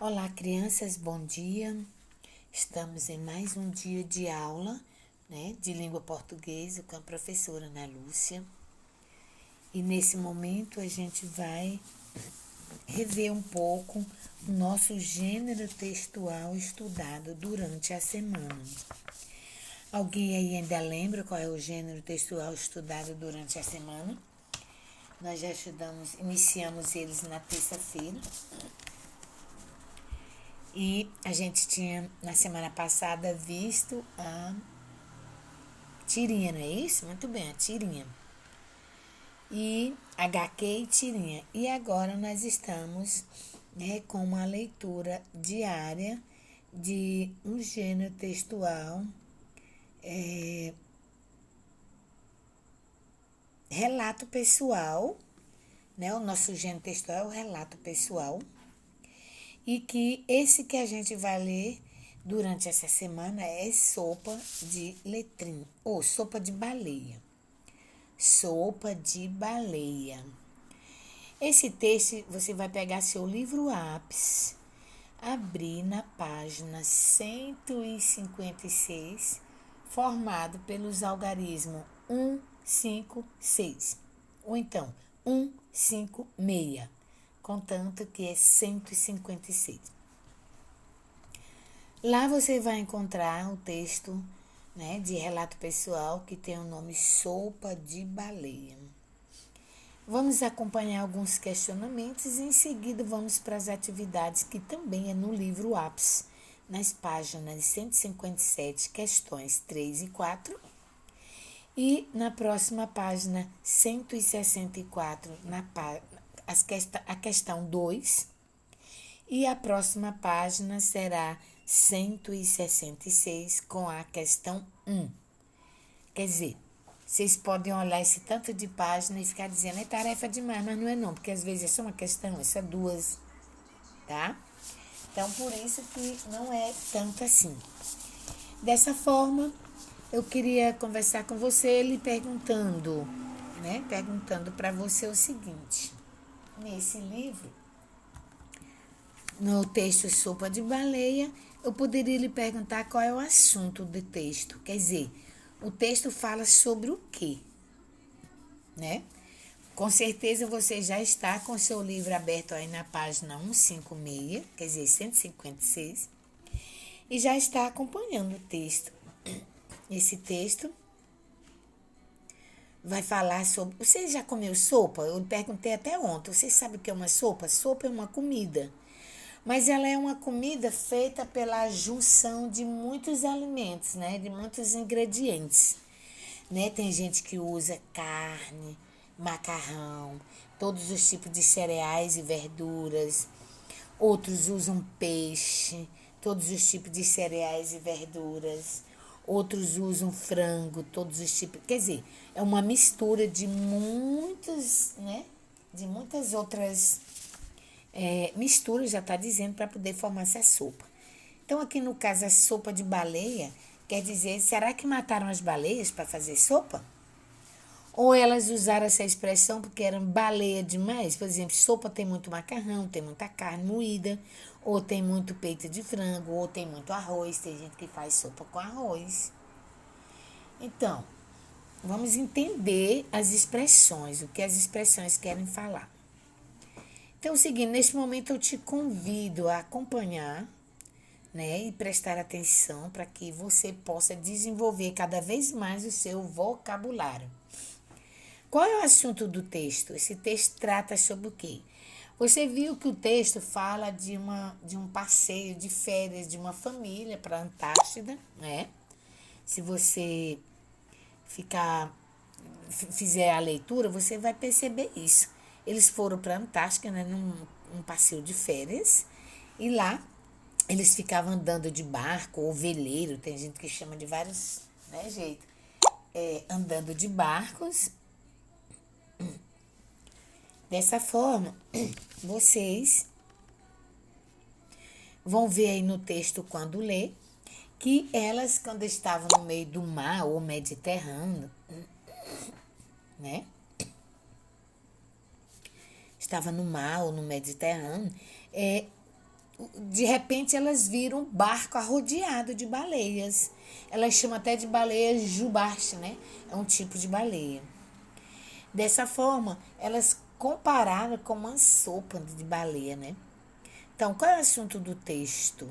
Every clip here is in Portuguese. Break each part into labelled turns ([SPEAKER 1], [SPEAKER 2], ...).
[SPEAKER 1] Olá, crianças, bom dia. Estamos em mais um dia de aula, de língua portuguesa com a professora Ana Lúcia. E nesse momento a gente vai rever um pouco o nosso gênero textual estudado durante a semana. Alguém aí ainda lembra qual é o gênero textual estudado durante a semana? Nós já iniciamos eles na terça-feira. E a gente tinha, na semana passada, visto a tirinha, não é isso? Muito bem, a tirinha. E HQ e tirinha. E agora nós estamos com uma leitura diária de um gênero textual, relato pessoal, O nosso gênero textual é o relato pessoal. E que esse que a gente vai ler durante essa semana é sopa de letrinha, ou sopa de baleia. Sopa de baleia. Esse texto você vai pegar seu livro ápice, abrir na página 156, formado pelos algarismos 1, 5, 6. Ou então 1, 5, 6. Contanto que é 156. Lá você vai encontrar o texto de relato pessoal que tem o nome Sopa de Baleia. Vamos acompanhar alguns questionamentos e em seguida vamos para as atividades que também é no livro ápice, nas páginas 157, questões 3 e 4. E na próxima página 164, a questão 2, e a próxima página será 166 com a questão 1. Quer dizer, vocês podem olhar esse tanto de página e ficar dizendo, é tarefa demais, mas não é não, porque às vezes é só uma questão, é só duas, tá? Então, por isso que não é tanto assim. Dessa forma, eu queria conversar com você, lhe perguntando para você o seguinte. Nesse livro, no texto Sopa de Baleia, eu poderia lhe perguntar qual é o assunto do texto. Quer dizer, o texto fala sobre o quê? Com certeza você já está com seu livro aberto aí na página 156, quer dizer, 156, e já está acompanhando o texto. Esse texto vai falar sobre... Você já comeu sopa? Eu perguntei até ontem. Você sabe o que é uma sopa? Sopa é uma comida. Mas ela é uma comida feita pela junção de muitos alimentos, de muitos ingredientes. Tem gente que usa carne, macarrão, todos os tipos de cereais e verduras. Outros usam peixe, todos os tipos de cereais e verduras. Outros usam frango, todos os tipos. Quer dizer, é uma mistura de muitos, de muitas outras misturas, já está dizendo, para poder formar essa sopa. Então, aqui no caso, a sopa de baleia, quer dizer, será que mataram as baleias para fazer sopa? Ou elas usaram essa expressão porque eram baleia demais? Por exemplo, sopa tem muito macarrão, tem muita carne moída, ou tem muito peito de frango, ou tem muito arroz. Tem gente que faz sopa com arroz. Então, vamos entender as expressões, o que as expressões querem falar. Então, é o seguinte, neste momento eu te convido a acompanhar, e prestar atenção para que você possa desenvolver cada vez mais o seu vocabulário. Qual é o assunto do texto? Esse texto trata sobre o quê? Você viu que o texto fala de um passeio de férias de uma família para a Antártida, Se você fizer a leitura, você vai perceber isso. Eles foram para a Antártica, num passeio de férias, e lá eles ficavam andando de barco ou veleiro, tem gente que chama de vários jeitos, andando de barcos. Dessa forma, vocês vão ver aí no texto, quando ler, que elas, quando estavam no meio do mar ou Mediterrâneo, estava no mar ou no Mediterrâneo, De repente elas viram um barco arrodeado de baleias. Elas chamam até de baleia jubaste, né? É um tipo de baleia. Dessa forma, elas compararam com uma sopa de baleia, né? Então, qual é o assunto do texto?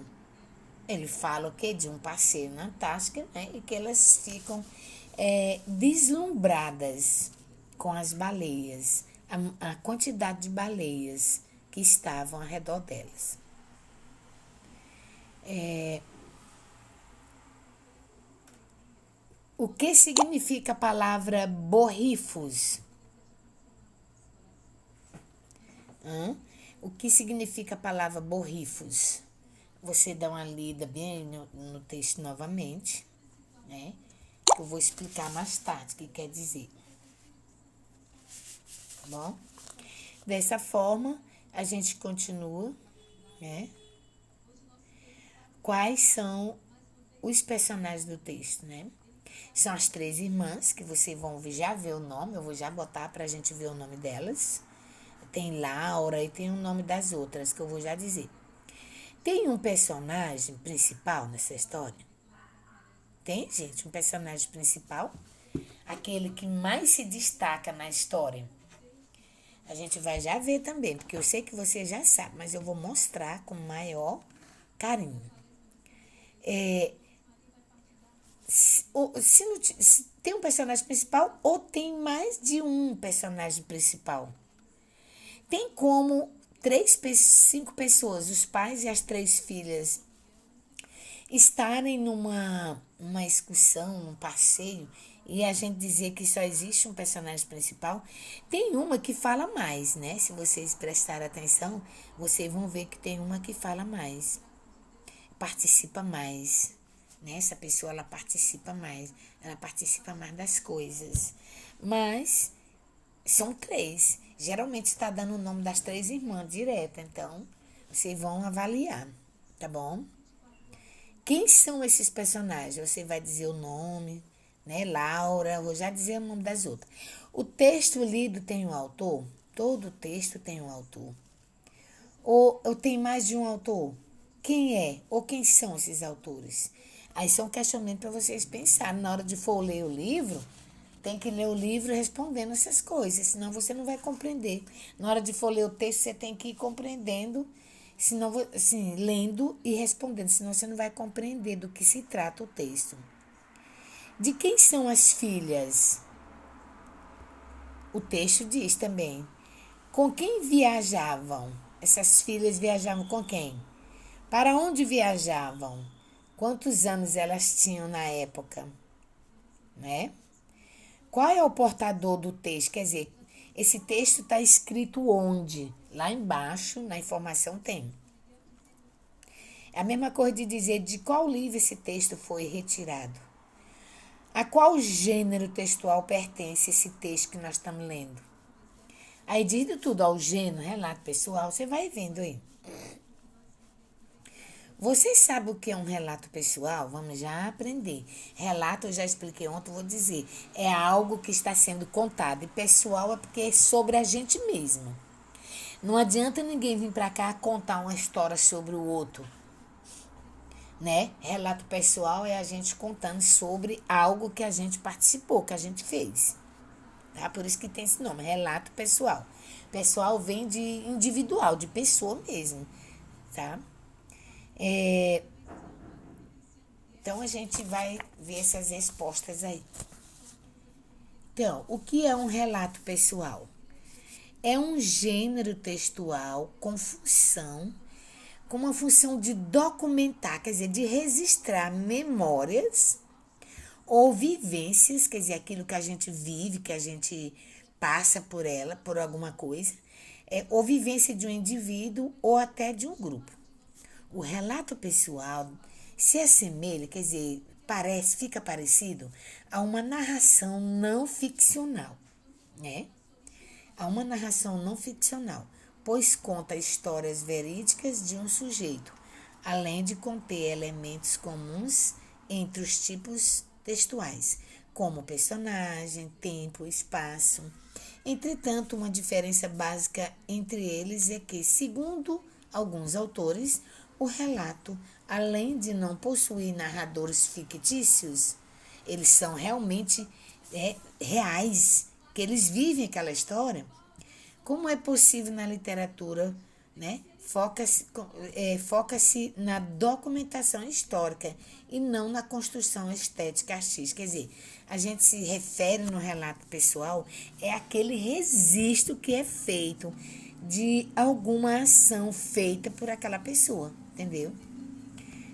[SPEAKER 1] Ele fala o quê? De um passeio na Antártica, né? E que elas ficam deslumbradas com as baleias, a quantidade de baleias que estavam ao redor delas. O que significa a palavra borrifos? O que significa a palavra borrifos? Você dá uma lida bem no texto novamente, né? Eu vou explicar mais tarde o que quer dizer. Tá bom? Dessa forma, a gente continua, né? Quais são os personagens do texto, né? São as 3 irmãs, que vocês vão já ver o nome, eu vou já botar pra gente ver o nome delas. Tem Laura e tem o nome das outras, que eu vou já dizer. Tem um personagem principal nessa história? Tem, gente, um personagem principal? Aquele que mais se destaca na história. A gente vai já ver também, porque eu sei que você já sabe, mas eu vou mostrar com maior carinho. Se tem um personagem principal ou tem mais de um personagem principal. Tem como 5 pessoas, os pais e as 3 filhas, estarem uma excursão, um passeio, e a gente dizer que só existe um personagem principal. Tem uma que fala mais, né? Se vocês prestarem atenção, vocês vão ver que tem uma que fala mais, participa mais, né? Essa pessoa, ela participa mais das coisas. Mas são 3. Geralmente está dando o nome das 3 irmãs direto, então vocês vão avaliar, tá bom? Quem são esses personagens? Você vai dizer o nome, né? Laura, vou já dizer o nome das outras. O texto lido tem um autor? Todo texto tem um autor. Ou eu tenho mais de um autor? Quem é? Ou quem são esses autores? Aí são questionamentos para vocês pensarem. Na hora de for ler o livro, tem que ler o livro respondendo essas coisas, senão você não vai compreender. Na hora de for ler o texto, você tem que ir compreendendo, senão, assim, lendo e respondendo, senão você não vai compreender do que se trata o texto. De quem são as filhas? O texto diz também. Com quem viajavam? Essas filhas viajavam com quem? Para onde viajavam? Quantos anos elas tinham na época? Né? Qual é o portador do texto? Quer dizer, esse texto está escrito onde? Lá embaixo, na informação tem. É a mesma coisa de dizer de qual livro esse texto foi retirado. A qual gênero textual pertence esse texto que nós estamos lendo? Aí diz de tudo, ao gênero, relato pessoal, você vai vendo aí. Vocês sabem o que é um relato pessoal? Vamos já aprender. Relato, eu já expliquei ontem, vou dizer. É algo que está sendo contado. E pessoal é porque é sobre a gente mesmo. Não adianta ninguém vir para cá contar uma história sobre o outro. Né? Relato pessoal é a gente contando sobre algo que a gente participou, que a gente fez. Tá? Por isso que tem esse nome, relato pessoal. Pessoal vem de individual, de pessoa mesmo. Tá? Então, a gente vai ver essas respostas aí. Então, o que é um relato pessoal? É um gênero textual com uma função de documentar, quer dizer, de registrar memórias ou vivências, quer dizer, aquilo que a gente vive, que a gente passa por ela, por alguma coisa, ou vivência de um indivíduo ou até de um grupo. O relato pessoal se assemelha, quer dizer, fica parecido a uma narração não ficcional, né? A uma narração não ficcional, pois conta histórias verídicas de um sujeito, além de conter elementos comuns entre os tipos textuais, como personagem, tempo, espaço. Entretanto, uma diferença básica entre eles é que, segundo alguns autores, o relato, além de não possuir narradores fictícios, eles são realmente reais, que eles vivem aquela história. Como é possível na literatura, né? Foca-se na documentação histórica e não na construção estética artística. Quer dizer, a gente se refere no relato pessoal é aquele registro que é feito de alguma ação feita por aquela pessoa, entendeu?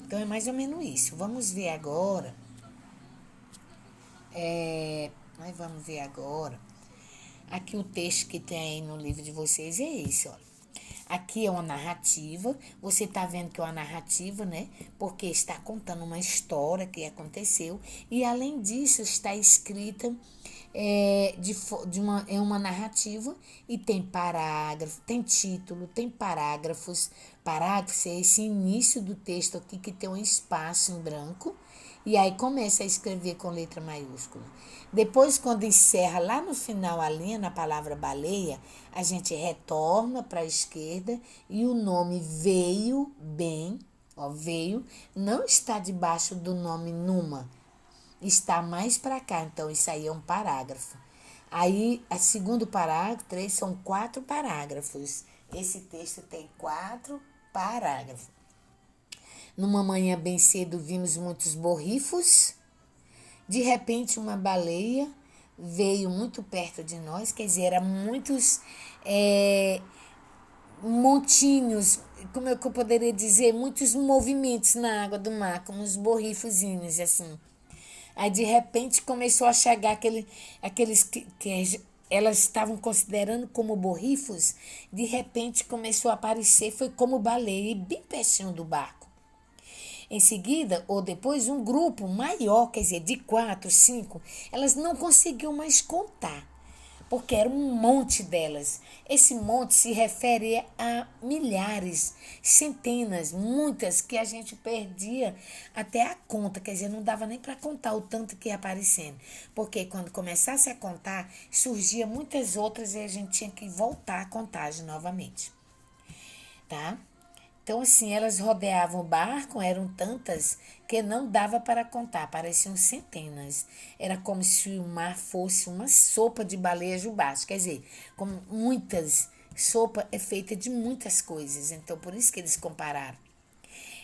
[SPEAKER 1] Então é mais ou menos isso. Vamos ver agora. Nós vamos ver agora. Aqui o texto que tem aí no livro de vocês é esse, olha. Aqui é uma narrativa, você está vendo que é uma narrativa, né? Porque está contando uma história que aconteceu e, além disso, está escrita é uma narrativa e tem parágrafo, tem título, tem parágrafos. Parágrafo é esse início do texto aqui que tem um espaço em branco e aí começa a escrever com letra maiúscula. Depois, quando encerra lá no final a linha, na palavra baleia, a gente retorna para a esquerda e o nome veio bem, ó, veio, não está debaixo do nome Numa, está mais para cá, então isso aí é um parágrafo. Aí, a segundo parágrafo, 3 são 4 parágrafos. Esse texto tem 4 parágrafos. Numa manhã bem cedo vimos muitos borrifos. De repente uma baleia veio muito perto de nós, quer dizer, eram muitos montinhos, como é que eu poderia dizer, muitos movimentos na água do mar, como uns borrifozinhos assim. Aí de repente começou a chegar aqueles que elas estavam considerando como borrifos, de repente começou a aparecer, foi como baleia, bem pertinho do barco. Em seguida, ou depois, um grupo maior, quer dizer, de 4, 5, elas não conseguiam mais contar, porque era um monte delas. Esse monte se refere a milhares, centenas, muitas que a gente perdia até a conta, quer dizer, não dava nem para contar o tanto que ia aparecendo, porque quando começasse a contar, surgia muitas outras e a gente tinha que voltar a contagem novamente, tá? Então, assim, elas rodeavam o barco, eram tantas que não dava para contar, pareciam centenas. Era como se o mar fosse uma sopa de baleia jubarte, quer dizer, como muitas, sopa é feita de muitas coisas, então por isso que eles compararam.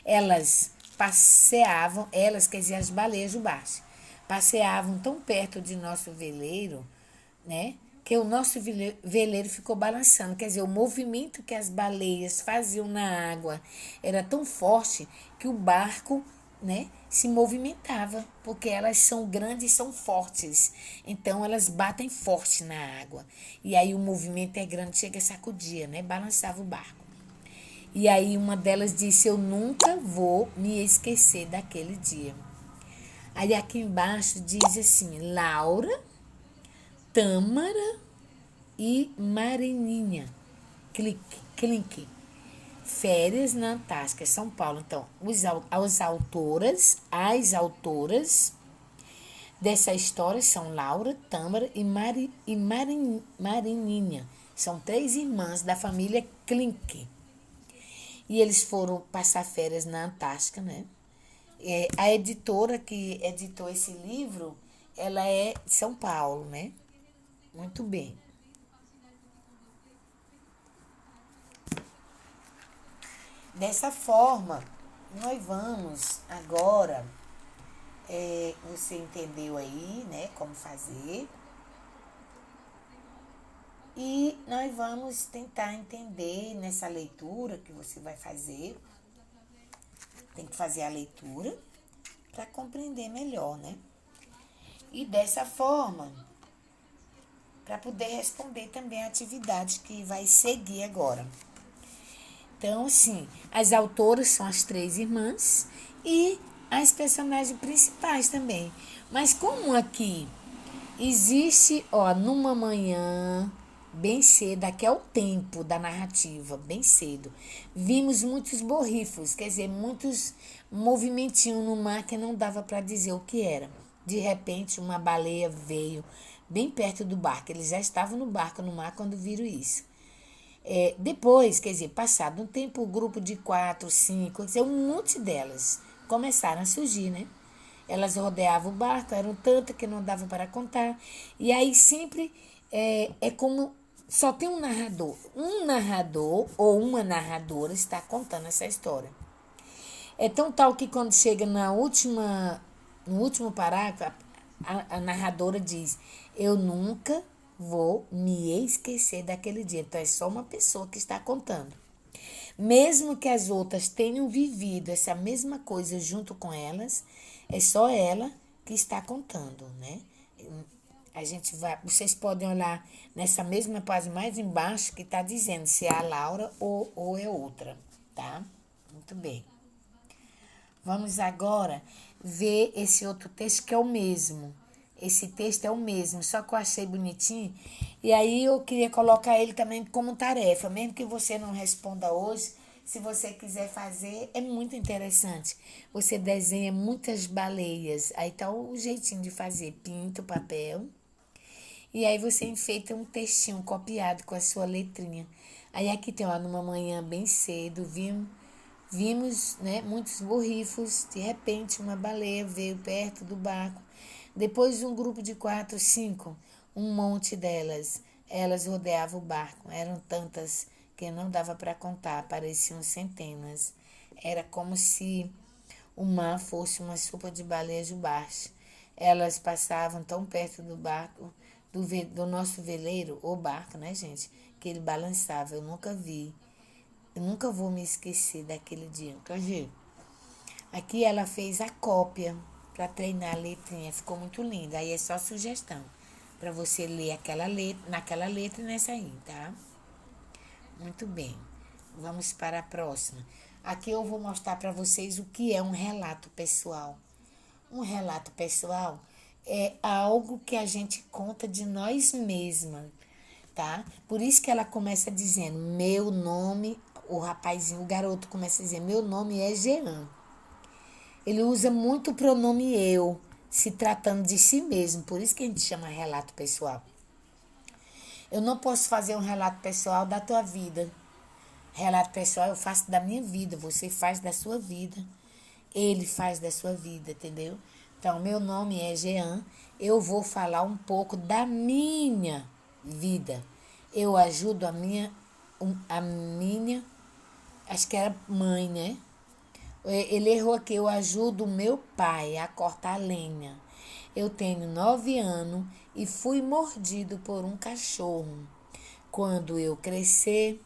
[SPEAKER 1] Elas passeavam, quer dizer, as baleias jubarte, passeavam tão perto de nosso veleiro, né? Que o nosso veleiro ficou balançando. Quer dizer, o movimento que as baleias faziam na água era tão forte que o barco, né, se movimentava, porque elas são grandes e são fortes. Então, elas batem forte na água. E aí o movimento é grande, chega a sacudir, né? Balançava o barco. E aí uma delas disse, eu nunca vou me esquecer daquele dia. Aí aqui embaixo diz assim, Laura, Tâmara e Marininha Klink. Férias na Antártica, São Paulo. Então, as autoras dessa história são Laura, Tâmara e Marininha. São 3 irmãs da família Klink. E eles foram passar férias na Antártica, né? A editora que editou esse livro, ela é de São Paulo, né? Muito bem. Dessa forma, nós vamos agora, você entendeu aí, né, como fazer. E nós vamos tentar entender nessa leitura que você vai fazer. Tem que fazer a leitura para compreender melhor, né? E dessa forma, para poder responder também a atividade que vai seguir agora. Então, assim, as autoras são as 3 irmãs e as personagens principais também. Mas como aqui existe, ó, numa manhã bem cedo, aqui é o tempo da narrativa, bem cedo, vimos muitos borrifos, quer dizer, muitos movimentinhos no mar que não dava para dizer o que era. De repente, uma baleia veio bem perto do barco. Eles já estavam no barco, no mar, quando viram isso. Depois, quer dizer, passado um tempo, o grupo de 4, 5, quer dizer, um monte delas começaram a surgir, né? Elas rodeavam o barco, eram tantas que não dava para contar. E aí sempre é como só tem um narrador. Um narrador ou uma narradora está contando essa história. É tão tal que quando chega no último parágrafo, a narradora diz: Eu nunca vou me esquecer daquele dia. Então é só uma pessoa que está contando. Mesmo que as outras tenham vivido essa mesma coisa junto com elas, é só ela que está contando, né? A gente vai, vocês podem olhar nessa mesma página mais embaixo que está dizendo se é a Laura ou é outra, tá? Muito bem. Vamos agora ver esse outro texto que é o mesmo. Esse texto é o mesmo, só que eu achei bonitinho. E aí eu queria colocar ele também como tarefa, mesmo que você não responda hoje, se você quiser fazer, é muito interessante. Você desenha muitas baleias, aí tá o jeitinho de fazer, pinta o papel, e aí você enfeita um textinho copiado com a sua letrinha. Aí aqui tem, ó, numa manhã bem cedo, vimos, né, muitos borrifos. De repente, uma baleia veio perto do barco. Depois de um grupo de 4, 5, um monte delas. Elas rodeavam o barco. Eram tantas que não dava para contar, pareciam centenas. Era como se o mar fosse uma sopa de baleia Jubarte. Elas passavam tão perto do barco, do nosso veleiro, ou barco, né, gente? Que ele balançava. Eu nunca vi. Eu nunca vou me esquecer daquele dia. Quer ver? Aqui ela fez a cópia para treinar a letrinha. Ficou muito linda. Aí é só sugestão para você ler aquela letra, naquela letra e nessa aí, tá? Muito bem. Vamos para a próxima. Aqui eu vou mostrar para vocês o que é um relato pessoal. Um relato pessoal é algo que a gente conta de nós mesmas, tá? Por isso que ela começa dizendo: meu nome, o rapazinho, o garoto começa a dizer: meu nome é Jean. Ele usa muito o pronome eu, se tratando de si mesmo. Por isso que a gente chama relato pessoal. Eu não posso fazer um relato pessoal da tua vida. Relato pessoal eu faço da minha vida, você faz da sua vida. Ele faz da sua vida, entendeu? Então, meu nome é Jean. Eu vou falar um pouco da minha vida. Eu ajudo a minha, acho que era mãe, né? Ele errou aqui, eu ajudo o meu pai a cortar lenha. Eu tenho 9 anos e fui mordido por um cachorro. Quando eu crescer,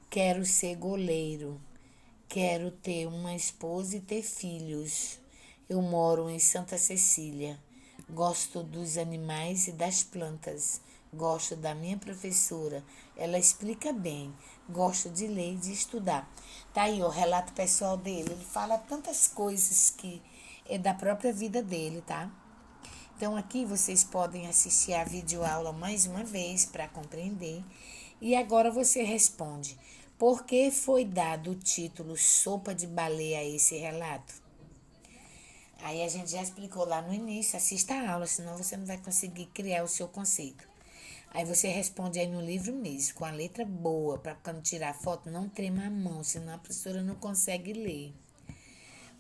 [SPEAKER 1] quero ser goleiro. Quero ter uma esposa e ter filhos. Eu moro em Santa Cecília. Gosto dos animais e das plantas. Gosto da minha professora. Ela explica bem. Gosto de ler e de estudar. Tá aí o relato pessoal dele. Ele fala tantas coisas que é da própria vida dele, tá? Então aqui vocês podem assistir a videoaula mais uma vez para compreender. E agora você responde: por que foi dado o título Sopa de Baleia a esse relato? Aí a gente já explicou lá no início, assista a aula, senão você não vai conseguir criar o seu conceito. Aí você responde aí no livro mesmo, com a letra boa, para quando tirar foto não trema a mão, senão a professora não consegue ler.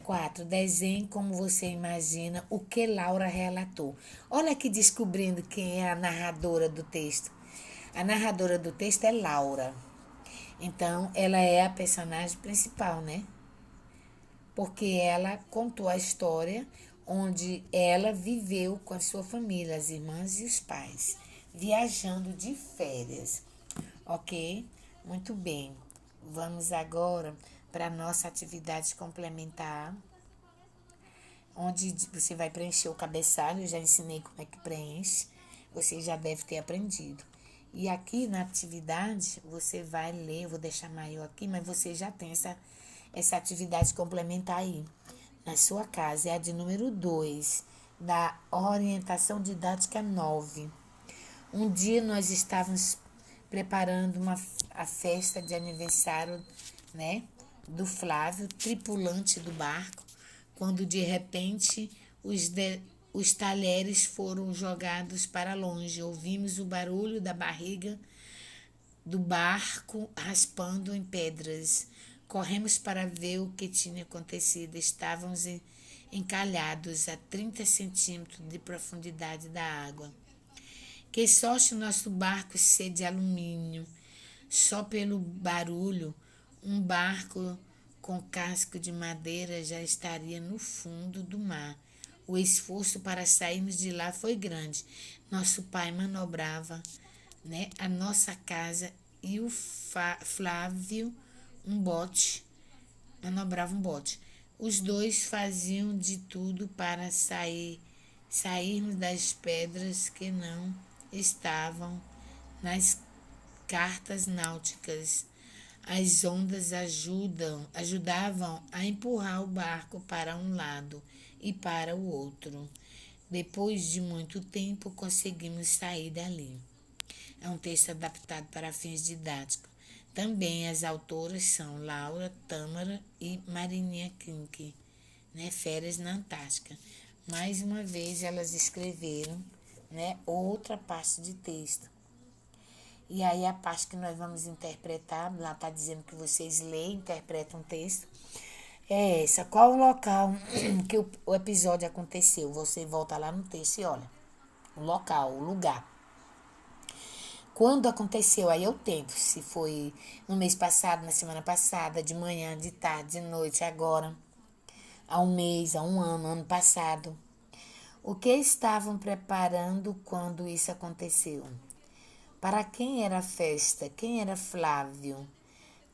[SPEAKER 1] 4. Desenhe como você imagina o que Laura relatou. Olha aqui descobrindo quem é a narradora do texto. A narradora do texto é Laura. Então, ela é a personagem principal, né? Porque ela contou a história onde ela viveu com a sua família, as irmãs e os pais, viajando de férias. Ok? Muito bem. Vamos agora para a nossa atividade complementar, onde você vai preencher o cabeçalho. Eu já ensinei como é que preenche, você já deve ter aprendido. E aqui na atividade, você vai ler, vou deixar maior aqui, mas você já tem essa atividade complementar aí na sua casa. É a de número 2, da orientação didática 9. Um dia nós estávamos preparando a festa de aniversário, né, do Flávio, tripulante do barco, quando de repente os talheres foram jogados para longe. Ouvimos o barulho da barriga do barco raspando em pedras. Corremos para ver o que tinha acontecido. Estávamos encalhados a 30 centímetros de profundidade da água. Que sorte o nosso barco ser de alumínio. Só pelo barulho, um barco com casco de madeira já estaria no fundo do mar. O esforço para sairmos de lá foi grande. Nosso pai manobrava, né, a nossa casa e o Flávio manobrava um bote. Os dois faziam de tudo para sairmos das pedras que não estavam nas cartas náuticas. As ondas ajudavam a empurrar o barco para um lado e para o outro. Depois de muito tempo, conseguimos sair dali. É um texto adaptado para fins didáticos. Também as autoras são Laura Tâmara e Marininha Kink, né? Férias na Antártica. Mais uma vez elas escreveram, né, outra parte de texto. E aí a parte que nós vamos interpretar, lá está dizendo que vocês leem, interpretam um texto, é essa. Qual o local que o episódio aconteceu? Você volta lá no texto e olha o local, o lugar. Quando aconteceu, aí é o tempo, se foi no mês passado, na semana passada, de manhã, de tarde, de noite, agora, há um mês, há um ano passado. O que estavam preparando quando isso aconteceu? Para quem era a festa? Quem era Flávio?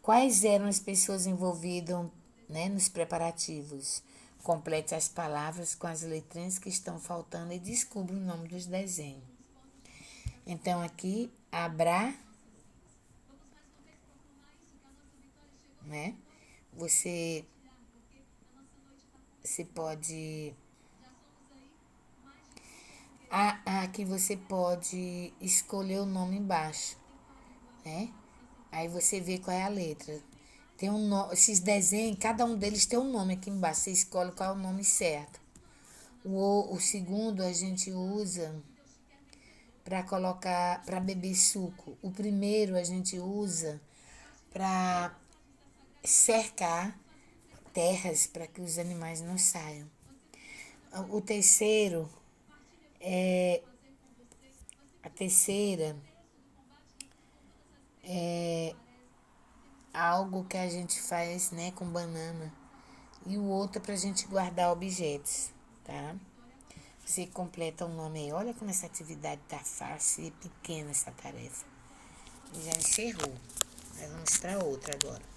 [SPEAKER 1] Quais eram as pessoas envolvidas, né, nos preparativos? Complete as palavras com as letrinhas que estão faltando e descubra o nome dos desenhos. Então, aqui, né? Você pode... Aqui você pode escolher o nome embaixo, né? Aí você vê qual é a letra. Tem um nome, esses desenhos, cada um deles tem um nome aqui embaixo. Você escolhe qual é o nome certo. O segundo a gente usa para colocar, para beber suco. O primeiro a gente usa para cercar terras para que os animais não saiam. O terceiro a terceira é algo que a gente faz, né, com banana. E o outro é para a gente guardar objetos, tá? Você completa o nome aí. Olha como essa atividade tá fácil e pequena essa tarefa. Já encerrou. Nós vamos para outra agora.